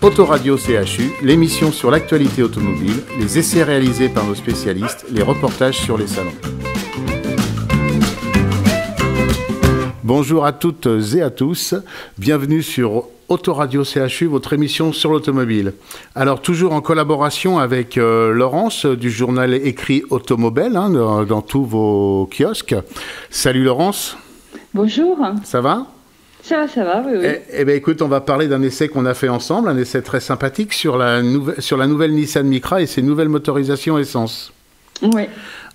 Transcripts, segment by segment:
Autoradio CHU, l'émission sur l'actualité automobile, les essais réalisés par nos spécialistes, les reportages sur les salons. Bonjour à toutes et à tous, bienvenue sur Autoradio CHU, votre émission sur l'automobile. Alors toujours en collaboration avec Laurence du journal écrit Automobile, dans tous vos kiosques. Salut Laurence. Bonjour. Ça va ? Ça va, oui. Eh bien, écoute, on va parler d'un essai qu'on a fait ensemble, un essai très sympathique sur la nouvelle Nissan Micra et ses nouvelles motorisations essence. Oui.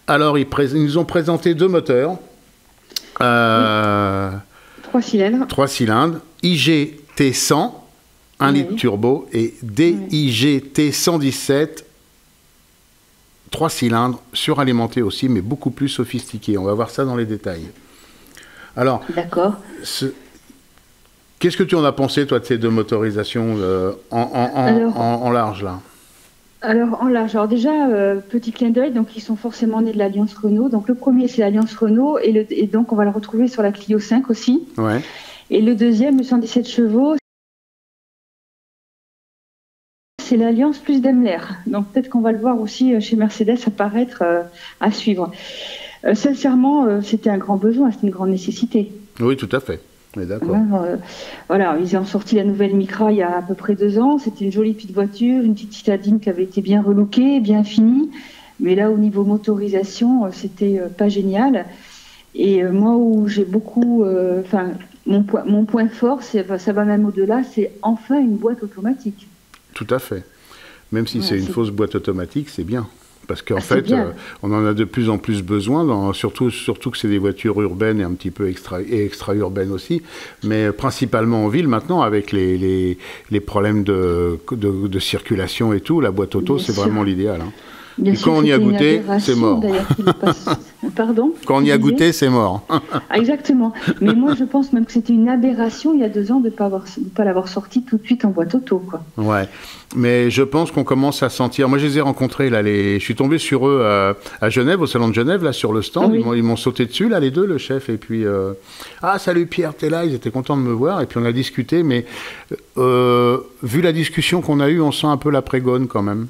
Alors, ils nous ont présenté deux moteurs. 3 cylindres. 3 cylindres. IGT 100, 1 litre turbo, et DIGT 117, 3 cylindres, suralimentés aussi, mais beaucoup plus sophistiqués. On va voir ça dans les détails. Alors, d'accord. Qu'est-ce que tu en as pensé, toi, de ces deux motorisations en large, là ? Alors, en large. Alors déjà, petit clin d'œil, donc ils sont forcément nés de l'Alliance Renault. Donc le premier, c'est l'Alliance Renault, et donc on va le retrouver sur la Clio 5 aussi. Ouais. Et le deuxième, le 117 chevaux, c'est l'Alliance plus Daimler. Donc peut-être qu'on va le voir aussi chez Mercedes apparaître à suivre. Sincèrement, c'était un grand besoin, c'était une grande nécessité. Oui, tout à fait. Oui, d'accord. Voilà, ils ont sorti la nouvelle Micra il y a à peu près 2 ans. C'était une jolie petite voiture, une petite citadine qui avait été bien relookée, bien finie. Mais là, au niveau motorisation, c'était pas génial. Et moi, où j'ai beaucoup... mon point fort, ça va même au-delà, c'est enfin une boîte automatique. Tout à fait. Même si c'est une fausse boîte automatique, c'est bien. Parce qu'en fait, on en a de plus en plus besoin, surtout que c'est des voitures urbaines et un petit peu extra-urbaines aussi, mais principalement en ville maintenant, avec les problèmes de circulation et tout, la boîte auto, c'est vraiment l'idéal. Et quand on y a goûté, c'est mort. Pardon ? Quand on y a goûté, c'est mort. Exactement. Mais moi, je pense même que c'était une aberration il y a 2 ans de ne pas l'avoir sorti tout de suite en boîte auto, quoi. Ouais. Mais je pense qu'on commence à sentir... Moi, je les ai rencontrés, là. Je suis tombé sur eux à Genève, au salon de Genève, là, sur le stand. Oui. Ils m'ont sauté dessus, là, les deux, le chef. Et puis, ah, salut Pierre, t'es là. Ils étaient contents de me voir. Et puis, on a discuté. Mais vu la discussion qu'on a eue, on sent un peu l'après-Gone, quand même.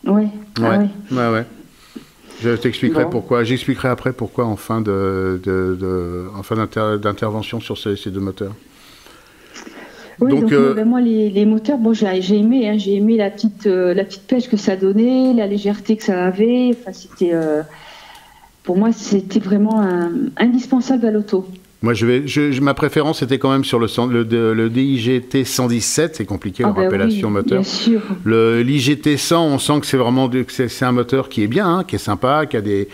Oui. Ouais. Ouais. Je t'expliquerai pourquoi. J'expliquerai après pourquoi en fin d'intervention sur ces deux moteurs. Oui, donc moi les moteurs, bon, j'ai aimé la petite pêche que ça donnait, la légèreté que ça avait. Enfin, pour moi, c'était vraiment indispensable à l'auto. Moi, ma préférence était quand même sur le DIGT 117, c'est compliqué leur appellation moteur. Bien sûr. L'IGT 100, on sent que c'est vraiment c'est un moteur qui est bien, qui est sympa, qui est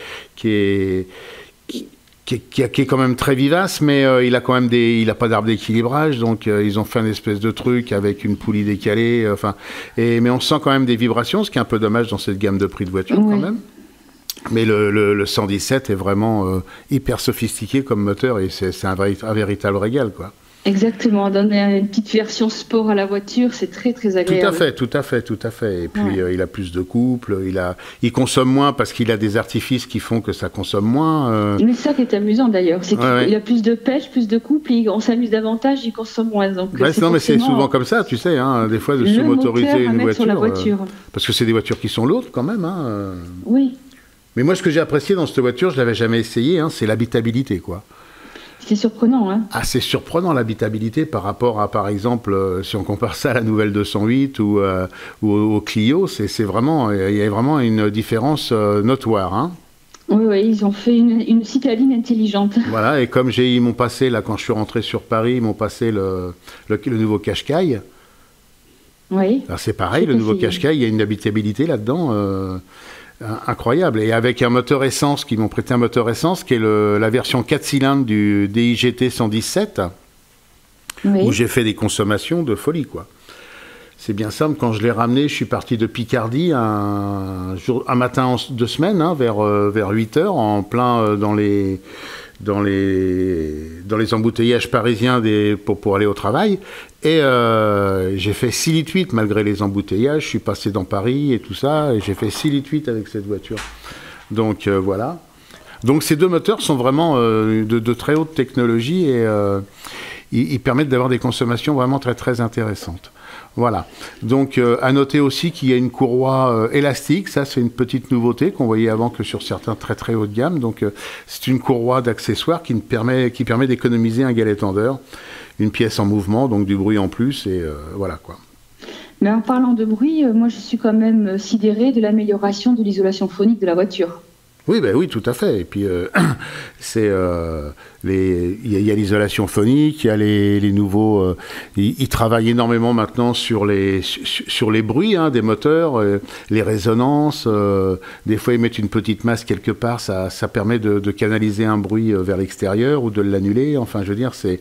quand même très vivace, mais il a quand même il a pas d'arbre d'équilibrage, donc ils ont fait un espèce de truc avec une poulie décalée, mais on sent quand même des vibrations, ce qui est un peu dommage dans cette gamme de prix de voiture quand même. Mais le 117 est vraiment hyper sophistiqué comme moteur et c'est un véritable régal, quoi. Exactement, donner une petite version sport à la voiture, c'est très très agréable. Tout à fait. Et puis il a plus de couple, il consomme moins parce qu'il a des artifices qui font que ça consomme moins. Mais ça qui est amusant d'ailleurs, c'est qu'il a plus de pêche, plus de couple, on s'amuse davantage, il consomme moins. Donc mais c'est souvent comme ça, tu sais, des fois de sous-motoriser une voiture. Sur la voiture. Parce que c'est des voitures qui sont lourdes quand même. Oui. Mais moi, ce que j'ai apprécié dans cette voiture, je ne l'avais jamais essayé, c'est l'habitabilité, quoi. C'est surprenant, Ah, c'est surprenant, l'habitabilité, par rapport à, par exemple, si on compare ça à la nouvelle 208 ou au Clio, c'est vraiment, il y a vraiment une différence notoire, Oui, ils ont fait une citadine intelligente. Voilà, et comme ils m'ont passé, là, quand je suis rentré sur Paris, ils m'ont passé le nouveau Qashqai. Oui. Alors, c'est pareil, le nouveau Qashqai, il y a une habitabilité là-dedans incroyable. Et avec un moteur essence, qui m'ont prêté un moteur essence, qui est la version 4 cylindres du DIGT 117, où j'ai fait des consommations de folie, quoi. C'est bien simple, quand je l'ai ramené, je suis parti de Picardie un matin de semaine, vers 8 heures, en plein dans les embouteillages parisiens pour aller au travail. Et j'ai fait 6,8 litres malgré les embouteillages. Je suis passé dans Paris et tout ça, et j'ai fait 6,8 litres avec cette voiture. Donc voilà. Donc ces deux moteurs sont vraiment de très haute technologie et ils permettent d'avoir des consommations vraiment très très intéressantes. Voilà. Donc, à noter aussi qu'il y a une courroie élastique. Ça, c'est une petite nouveauté qu'on voyait avant que sur certains très très haut de gamme. Donc, c'est une courroie d'accessoires qui permet d'économiser un galet tendeur. Une pièce en mouvement, donc du bruit en plus, et voilà quoi. Mais en parlant de bruit, moi je suis quand même sidérée de l'amélioration de l'isolation phonique de la voiture. Oui, ben oui, tout à fait. Et puis, il y a l'isolation phonique, il y a les nouveaux. Ils travaillent énormément maintenant sur les bruits des moteurs, les résonances. Des fois, ils mettent une petite masse quelque part. Ça permet de canaliser un bruit vers l'extérieur ou de l'annuler. Enfin, je veux dire, c'est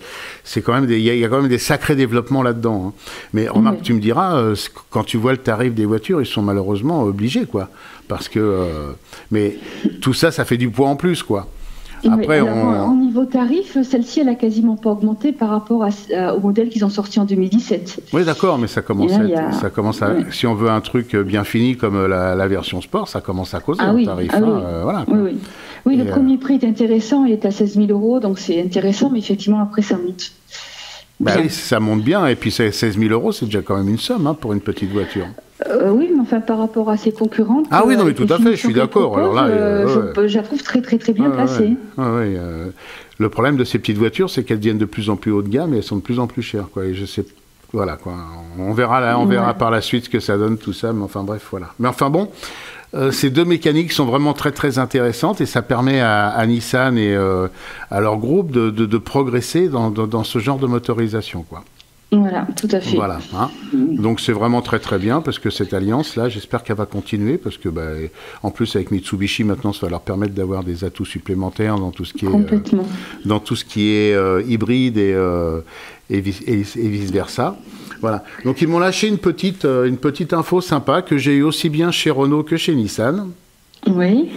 quand même il y a quand même des sacrés développements là-dedans. Hein. Mais remarque, tu me diras, quand tu vois le tarif des voitures, ils sont malheureusement obligés, quoi. Parce que, mais tout ça, ça fait du poids en plus, quoi. Après, en niveau tarif, celle-ci, elle a quasiment pas augmenté par rapport au modèle qu'ils ont sorti en 2017. Oui, d'accord, mais ça commence si on veut un truc bien fini comme la version sport, ça commence à causer en tarif. Voilà, oui, le premier prix est intéressant, il est à 16 000 €, donc c'est intéressant, mais effectivement, après, ça monte. Bah oui, ça monte bien, et puis 16 000 €, c'est déjà quand même une somme pour une petite voiture. Oui, mais enfin, par rapport à ses concurrentes... Ah oui, non, mais tout à fait, je suis d'accord. Alors là, je la trouve très, très, très bien placée. Le problème de ces petites voitures, c'est qu'elles deviennent de plus en plus haut de gamme et elles sont de plus en plus chères, quoi. Et je sais... Voilà, quoi. On verra par la suite ce que ça donne, tout ça, mais enfin, bref, voilà. Mais enfin, bon... ces deux mécaniques sont vraiment très très intéressantes et ça permet à Nissan et à leur groupe de progresser dans ce genre de motorisation, quoi. Voilà, tout à fait. Voilà, hein. Donc c'est vraiment très très bien parce que cette alliance-là, j'espère qu'elle va continuer parce que en plus avec Mitsubishi maintenant, ça va leur permettre d'avoir des atouts supplémentaires dans tout ce qui est hybride et vice versa. Voilà. Donc ils m'ont lâché une petite info sympa que j'ai eu aussi bien chez Renault que chez Nissan. Oui.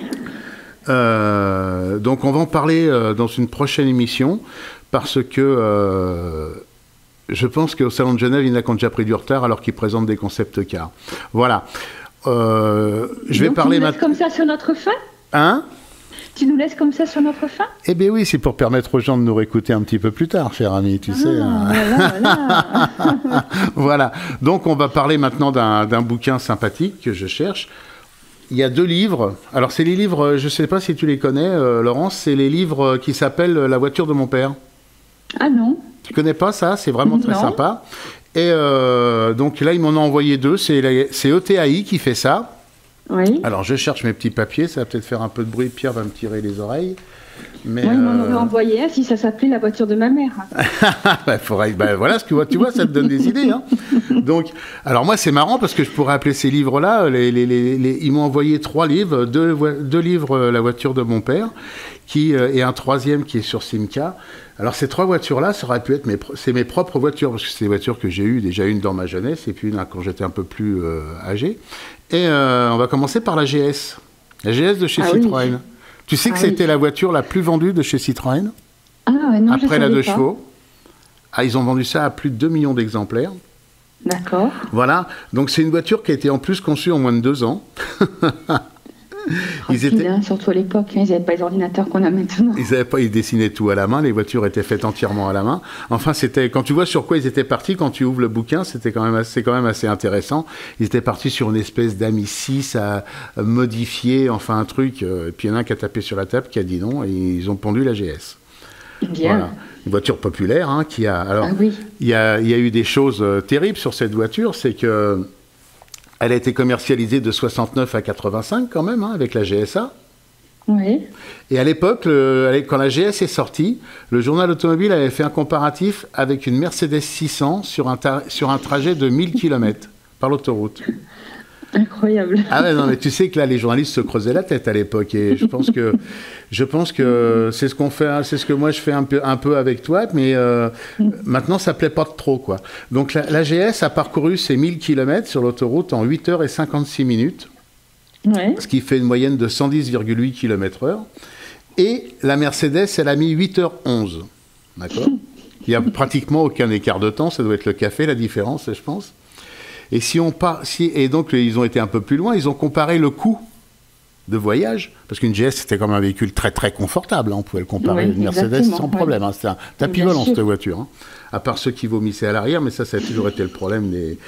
Donc on va en parler dans une prochaine émission parce que je pense qu'au Salon de Genève, il y en a qui ont déjà pris du retard alors qu'ils présentent des concept cars. Voilà. Je vais parler maintenant. Tu nous laisses comme ça sur notre fin ? Hein ? Tu nous laisses comme ça sur notre fin ? Eh bien oui, c'est pour permettre aux gens de nous réécouter un petit peu plus tard, cher ami, tu sais. Voilà. Voilà. Donc on va parler maintenant d'un bouquin sympathique que je cherche. Il y a 2 livres. Alors c'est les livres, je ne sais pas si tu les connais, Laurence, c'est les livres qui s'appellent La voiture de mon père. Ah non. Tu connais pas ça? C'est vraiment très sympa. Et donc là, ils m'en ont envoyé 2. C'est ETAI qui fait ça. Oui. Alors, je cherche mes petits papiers. Ça va peut-être faire un peu de bruit. Pierre va me tirer les oreilles. Mais moi, ils m'en auraient envoyé un si ça s'appelait La voiture de ma mère. Voilà, ce que tu vois, ça te donne des idées. Hein. Donc, alors moi, c'est marrant parce que je pourrais appeler ces livres-là. Ils m'ont envoyé 3 livres. 2 livres, La voiture de mon père, et un 3e qui est sur Simca. Alors ces 3 voitures-là, ça aurait pu être mes propres voitures, parce que c'est des voitures que j'ai eues, déjà une dans ma jeunesse, et puis une quand j'étais un peu plus âgé. Et on va commencer par la GS. La GS de chez Citroën. Oui. Tu sais que c'était la voiture la plus vendue de chez Citroën ? Non, après la 2 chevaux. Ils ont vendu ça à plus de 2 millions d'exemplaires. D'accord. Voilà. Donc c'est une voiture qui a été en plus conçue en moins de 2 ans. Surtout à l'époque, ils n'avaient pas les ordinateurs qu'on a maintenant. Ils dessinaient tout à la main, les voitures étaient faites entièrement à la main. Enfin, quand tu vois sur quoi ils étaient partis, quand tu ouvres le bouquin, c'est quand même assez intéressant. Ils étaient partis sur une espèce d'Ami 6 à modifier, enfin un truc, et puis il y en a un qui a tapé sur la table, qui a dit non, et ils ont pondu la GS. Bien. Voilà. Une voiture populaire, qui a... Alors, il y a eu des choses terribles sur cette voiture, c'est que elle a été commercialisée de 69 à 85 quand même, avec la GSA. Oui. Et à l'époque, quand la GS est sortie, le journal automobile avait fait un comparatif avec une Mercedes 600 sur un trajet de 1000 km par l'autoroute. Incroyable. Ah ouais, non, mais tu sais que là, les journalistes se creusaient la tête à l'époque, et je pense que c'est ce qu'on fait, c'est ce que moi je fais un peu avec toi, mais maintenant ça plaît pas trop, quoi. Donc la GS a parcouru ses 1000 km sur l'autoroute en 8h56 minutes, ce qui fait une moyenne de 110,8 km/h, et la Mercedes, elle a mis 8h11, d'accord. Il n'y a pratiquement aucun écart de temps, ça doit être le café, la différence, je pense. Et et donc ils ont été un peu plus loin, ils ont comparé le coût de voyage, parce qu'une GS c'était quand même un véhicule très très confortable, hein. On pouvait le comparer à une Mercedes sans problème, hein. C'était un tapis volant cette voiture, hein. À part ceux qui vomissaient à l'arrière, mais ça a toujours été le problème des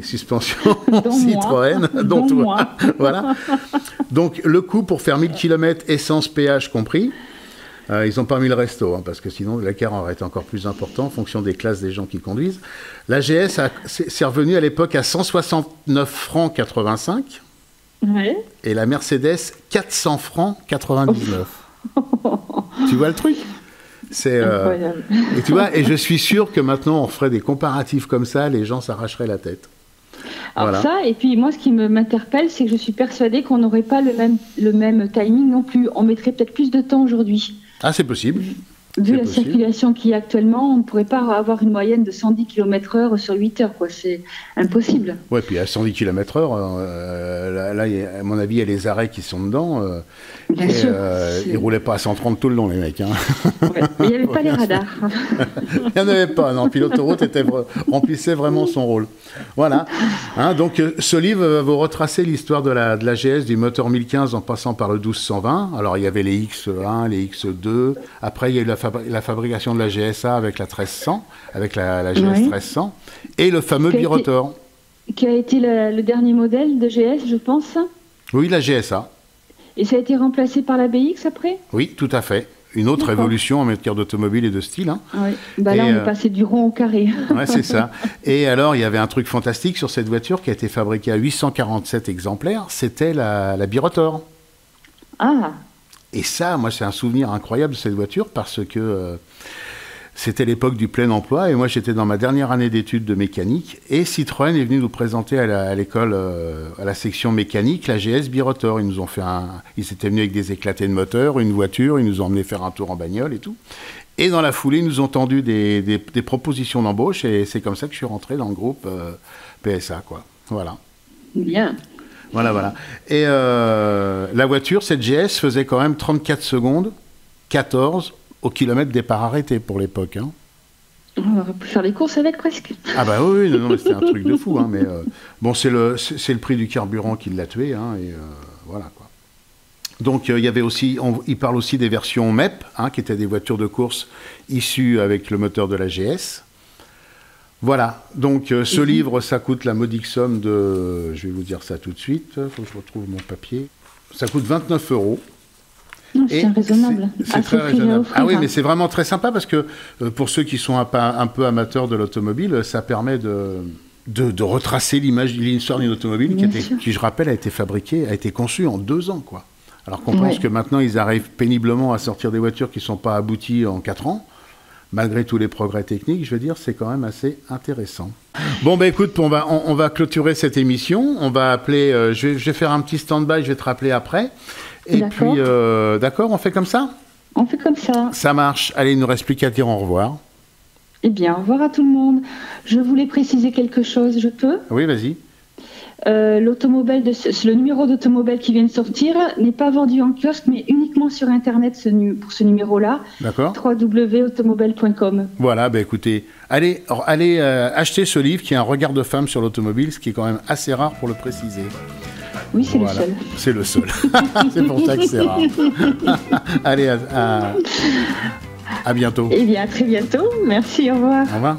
suspensions Citroën, dont toi. Voilà. Donc le coût pour faire 1000 km essence péage compris, ils n'ont pas mis le resto, hein, parce que sinon l'écart aurait été encore plus important en fonction des classes des gens qui conduisent. La GS c'est revenu à l'époque à 169 francs 85. Ouais. Et la Mercedes, 400 francs 99. Tu vois le truc? C'est incroyable. Et tu vois, et je suis sûr que maintenant on ferait des comparatifs comme ça, les gens s'arracheraient la tête. Alors voilà. Ça, et puis moi, ce qui m'interpelle, c'est que je suis persuadée qu'on n'aurait pas le même timing non plus. On mettrait peut-être plus de temps aujourd'hui. Ah, c'est possible. Vu la circulation qu'il y a actuellement, on ne pourrait pas avoir une moyenne de 110 km/h sur 8 heures, quoi. C'est impossible. Ouais, puis à 110 km/h, là, à mon avis, il y a les arrêts qui sont dedans. Bien sûr. Ils ne roulaient pas à 130 tout le long, les mecs. Hein. Ouais. Il n'y avait pas les radars. Il n'y en avait pas, non. Puis l'autoroute remplissait vraiment son rôle. Voilà. Hein, donc, ce livre va vous retracer l'histoire de la GS, du moteur 1015 en passant par le 1220. Alors, il y avait les X1, les X2. Après, il y a eu la fabrication de la GSA avec la 1300, avec la GS 1300. Et le fameux birotor. Qui a été le dernier modèle de GS, je pense. Oui, la GSA. Et ça a été remplacé par la BX après? Oui, tout à fait. Une autre évolution en matière d'automobile et de style. Hein. Oui. Bah là, on est passé du rond au carré. Ouais, c'est ça. Et alors, il y avait un truc fantastique sur cette voiture qui a été fabriquée à 847 exemplaires. C'était la birotor. Ah. Et ça, moi, c'est un souvenir incroyable de cette voiture parce que c'était l'époque du plein emploi et moi, j'étais dans ma dernière année d'études de mécanique et Citroën est venu nous présenter à l'école, à la section mécanique, la GS birotor. Ils étaient venus avec des éclatés de moteur, une voiture, ils nous ont emmené faire un tour en bagnole et tout. Et dans la foulée, ils nous ont tendu des propositions d'embauche et c'est comme ça que je suis rentré dans le groupe PSA, quoi. Voilà. Bien. Voilà. Et la voiture, cette GS, faisait quand même 34 secondes, 14 au kilomètre départ arrêté pour l'époque. Hein. On aurait pu faire les courses avec presque. Ah bah oui, non, mais c'était un truc de fou. Hein, mais bon, c'est le prix du carburant qui l'a tué. Hein, et voilà, quoi. Donc, il y avait aussi, il parle aussi des versions MEP, hein, qui étaient des voitures de course issues avec le moteur de la GS. Voilà, donc ce livre, ça coûte la modique somme de, je vais vous dire ça tout de suite, il faut que je retrouve mon papier, ça coûte 29 €. C'est raisonnable. C'est très raisonnable. Ah oui, mais c'est vraiment très sympa parce que pour ceux qui sont un peu amateurs de l'automobile, ça permet de retracer l'histoire d'une automobile qui, je rappelle, a été conçue en 2 ans, quoi. Alors qu'on pense que maintenant, ils arrivent péniblement à sortir des voitures qui ne sont pas abouties en 4 ans. Malgré tous les progrès techniques, je veux dire, c'est quand même assez intéressant. Bon, ben écoute, on va clôturer cette émission. On va appeler, je vais faire un petit stand-by, je vais te rappeler après. Et puis, d'accord, on fait comme ça? On fait comme ça. Ça marche. Allez, il ne nous reste plus qu'à dire au revoir. Eh bien, au revoir à tout le monde. Je voulais préciser quelque chose, je peux? Oui, vas-y. Le numéro d'automobile qui vient de sortir n'est pas vendu en kiosque, mais uniquement sur Internet pour ce numéro-là. D'accord. www.automobile.com. Voilà, ben écoutez, allez acheter ce livre qui est un regard de femme sur l'automobile, ce qui est quand même assez rare pour le préciser. Oui, c'est le seul. C'est le seul. C'est pour ça que c'est rare. Allez, à bientôt. Eh bien, à très bientôt. Merci, au revoir. Au revoir.